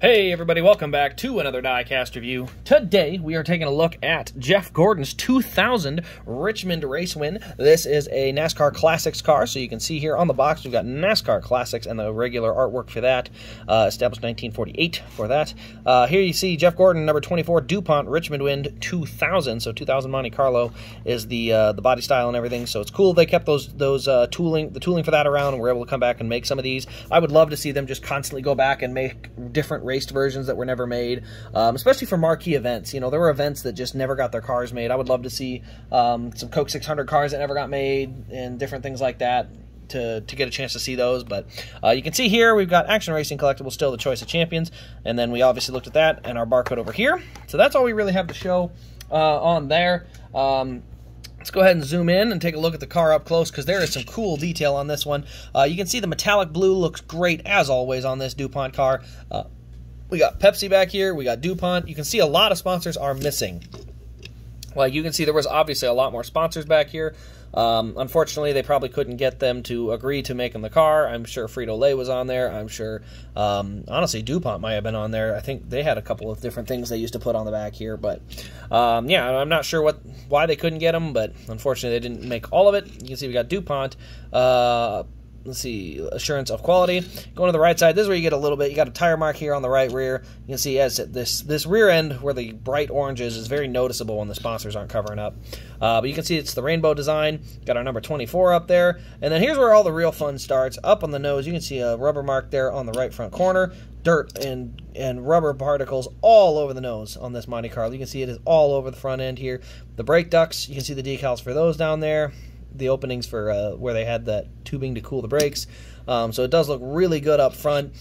Hey everybody, welcome back to another diecast review. Today we are taking a look at Jeff Gordon's 2000 Richmond race win. This is a NASCAR Classics car, so you can see here on the box we've got NASCAR Classics and the regular artwork for that, established 1948 for that. Here you see Jeff Gordon, number 24, DuPont Richmond win 2000, so 2000 Monte Carlo is the body style and everything, so it's cool they kept the tooling for that around and were able to come back and make some of these. I would love to see them just constantly go back and make different raced versions that were never made, especially for marquee events. You know, there were events that just never got their cars made. I would love to see some Coke 600 cars that never got made and different things like that to get a chance to see those. But you can see here we've got Action Racing Collectibles, still the choice of champions, and then we obviously looked at that and our barcode over here. So that's all we really have to show on there. Let's go ahead and zoom in and take a look at the car up close because there is some cool detail on this one. You can see the metallic blue looks great as always on this DuPont car. We got Pepsi back here. We got DuPont. You can see a lot of sponsors are missing. Like you can see there was obviously a lot more sponsors back here. Unfortunately, they probably couldn't get them to agree to making the car. I'm sure Frito-Lay was on there. I'm sure, honestly, DuPont might have been on there. I think they had a couple of different things they used to put on the back here. But, yeah, I'm not sure why they couldn't get them, but unfortunately, they didn't make all of it. You can see we got DuPont. Let's see, assurance of quality. Going to the right side, this is where you get a little bit. You got a tire mark here on the right rear. You can see as this rear end where the bright orange is very noticeable when the sponsors aren't covering up. But you can see it's the rainbow design. Got our number 24 up there. And then here's where all the real fun starts. Up on the nose, you can see a rubber mark there on the right front corner. Dirt and rubber particles all over the nose on this Monte Carlo. You can see it is all over the front end here. The brake ducts, you can see the decals for those down there. The openings for where they had that tubing to cool the brakes. So it does look really good up front.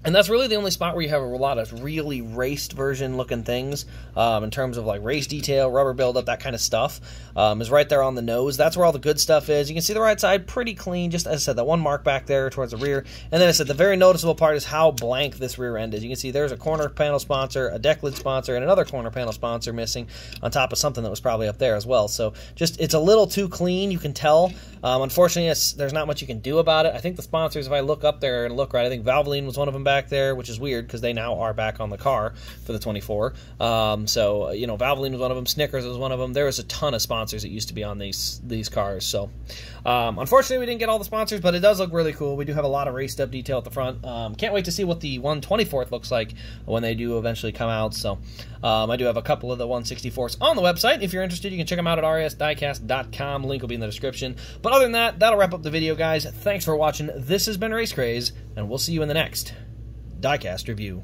And that's really the only spot where you have a lot of really raced version looking things in terms of like race detail, rubber buildup, that kind of stuff is right there on the nose. That's where all the good stuff is. You can see the right side pretty clean, just as I said, that one mark back there towards the rear. And then I said the very noticeable part is how blank this rear end is. You can see there's a corner panel sponsor, a deck lid sponsor, and another corner panel sponsor missing on top of something that was probably up there as well. So just it's a little too clean, you can tell. Unfortunately, there's not much you can do about it. I think the sponsors, if I look up there and look right, I think Valvoline was one of them back there, which is weird because they now are back on the car for the 24. So, you know, Valvoline was one of them. Snickers was one of them. There was a ton of sponsors that used to be on these cars. So, unfortunately, we didn't get all the sponsors, but it does look really cool. We do have a lot of raced up detail at the front. Can't wait to see what the 124th looks like when they do eventually come out. So, I do have a couple of the 164s on the website. If you're interested, you can check them out at rsdiecast.com. Link will be in the description. But other than that, that'll wrap up the video, guys. Thanks for watching. This has been Race Craze, and we'll see you in the next diecast review.